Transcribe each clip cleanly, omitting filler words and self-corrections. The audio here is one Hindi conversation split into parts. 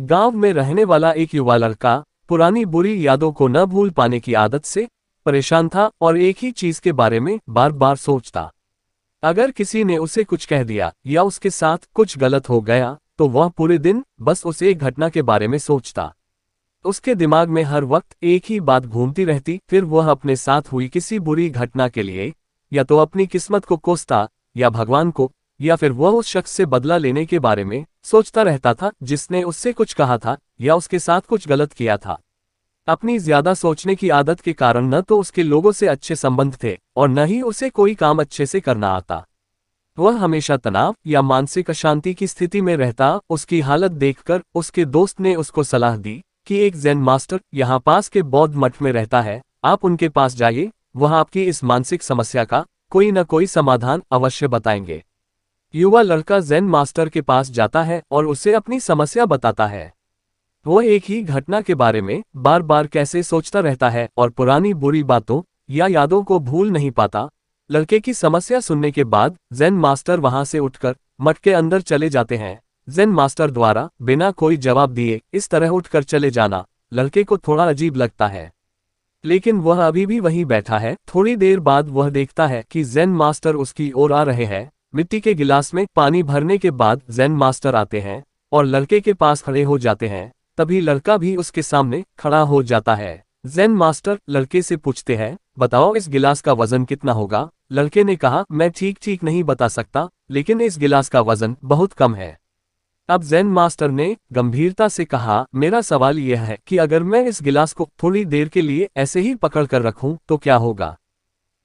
गांव में रहने वाला एक युवा लड़का पुरानी बुरी यादों को न भूल पाने की आदत से परेशान था और एक ही चीज के बारे में बार बार सोचता। अगर किसी ने उसे कुछ कह दिया या उसके साथ कुछ गलत हो गया तो वह पूरे दिन बस उस एक घटना के बारे में सोचता। उसके दिमाग में हर वक्त एक ही बात घूमती रहती, फिर वह अपने साथ हुई किसी बुरी घटना के लिए या तो अपनी किस्मत को कोसता या भगवान को, या फिर वह उस शख्स से बदला लेने के बारे में सोचता रहता था जिसने उससे कुछ कहा था या उसके साथ कुछ गलत किया था। अपनी ज्यादा सोचने की आदत के कारण न तो उसके लोगों से अच्छे संबंध थे और न ही उसे कोई काम अच्छे से करना आता। वह हमेशा तनाव या मानसिक अशांति की स्थिति में रहता। उसकी हालत देखकर उसके दोस्त ने उसको सलाह दी कि एक ज़ेन मास्टर यहाँ पास के बौद्ध मठ में रहता है, आप उनके पास जाइए, वह आपकी इस मानसिक समस्या का कोई न कोई समाधान अवश्य बताएंगे। युवा लड़का ज़ेन मास्टर के पास जाता है और उसे अपनी समस्या बताता है। वह एक ही घटना के बारे में बार बार कैसे सोचता रहता है और पुरानी बुरी बातों या यादों को भूल नहीं पाता। लड़के की समस्या सुनने के बाद ज़ेन मास्टर वहां से उठकर मठ के अंदर चले जाते हैं। ज़ेन मास्टर द्वारा बिना कोई जवाब दिए इस तरह उठकर चले जाना लड़के को थोड़ा अजीब लगता है, लेकिन वह अभी भी वहीं बैठा है। थोड़ी देर बाद वह देखता है कि ज़ेन मास्टर उसकी ओर आ रहे हैं। मिट्टी के गिलास में पानी भरने के बाद ज़ेन मास्टर आते हैं और लड़के के पास खड़े हो जाते हैं। तभी लड़का भी उसके सामने खड़ा हो जाता है। ज़ेन मास्टर लड़के से पूछते हैं, बताओ इस गिलास का वजन कितना होगा? लड़के ने कहा, मैं ठीक नहीं बता सकता, लेकिन इस गिलास का वजन बहुत कम है। अब ज़ेन मास्टर ने गंभीरता से कहा, मेरा सवाल यह है कि अगर मैं इस गिलास को थोड़ी देर के लिए ऐसे ही पकड़ कर रखूं तो क्या होगा?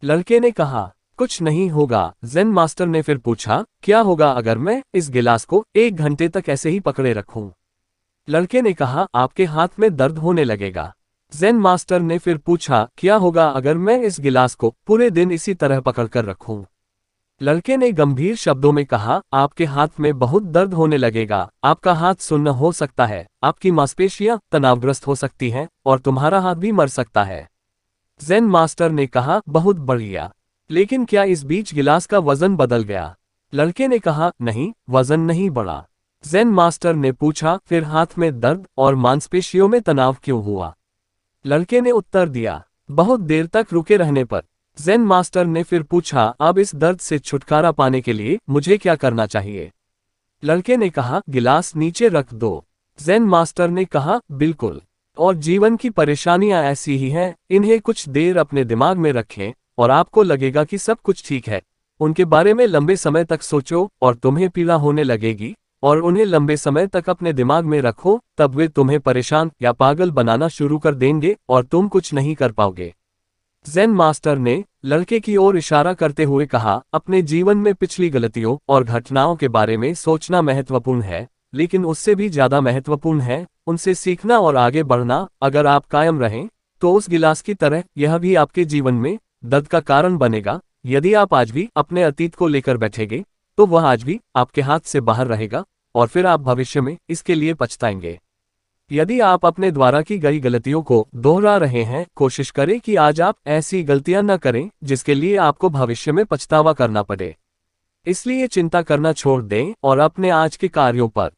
लड़के ने कहा, कुछ नहीं होगा। ज़ेन मास्टर ने फिर पूछा, क्या होगा अगर मैं इस गिलास को 1 घंटे तक ऐसे ही पकड़े रखूं? लड़के ने कहा, आपके हाथ में दर्द होने लगेगा। ज़ेन मास्टर ने फिर पूछा, क्या होगा अगर मैं इस गिलास को पूरे दिन इसी तरह पकड़कर रखूं? लड़के ने गंभीर शब्दों में कहा, आपके हाथ में बहुत दर्द होने लगेगा, आपका हाथ सुन्न हो सकता है, आपकी मांसपेशियां तनावग्रस्त हो सकती हैं और तुम्हारा हाथ भी मर सकता है। ज़ेन मास्टर ने कहा, बहुत बढ़िया, लेकिन क्या इस बीच गिलास का वजन बदल गया? लड़के ने कहा, नहीं, वजन नहीं बढ़ा। ज़ेन मास्टर ने पूछा, फिर हाथ में दर्द और मांसपेशियों में तनाव क्यों हुआ? लड़के ने उत्तर दिया। बहुत देर तक रुके रहने पर ज़ेन मास्टर ने फिर पूछा, अब इस दर्द से छुटकारा पाने के लिए मुझे क्या करना चाहिए? लड़के ने कहा, गिलास नीचे रख दो। ज़ेन मास्टर ने कहा, बिल्कुल, और जीवन की परेशानियां ऐसी ही हैं, इन्हें कुछ देर अपने दिमाग में रखें और आपको लगेगा कि सब कुछ ठीक है। उनके बारे में लंबे समय तक सोचो और तुम्हें पीड़ा होने लगेगी, और उन्हें लंबे समय तक अपने दिमाग में रखो, तब वे तुम्हें परेशान या पागल बनाना शुरू कर देंगे और तुम कुछ नहीं कर पाओगे। ज़ेन मास्टर ने लड़के की ओर इशारा करते हुए कहा, अपने जीवन में पिछली गलतियों और घटनाओं के बारे में सोचना महत्वपूर्ण है, लेकिन उससे भी ज्यादा महत्वपूर्ण है उनसे सीखना और आगे बढ़ना। अगर आप कायम रहें तो उस गिलास की तरह यह भी आपके जीवन में दर्द का कारण बनेगा। यदि आप आज भी अपने अतीत को लेकर बैठेंगे तो वह आज भी आपके हाथ से बाहर रहेगा और फिर आप भविष्य में इसके लिए पछताएंगे। यदि आप अपने द्वारा की गई गलतियों को दोहरा रहे हैं, कोशिश करें कि आज आप ऐसी गलतियां न करें जिसके लिए आपको भविष्य में पछतावा करना पड़े। इसलिए चिंता करना छोड़ दें और अपने आज के कार्यों पर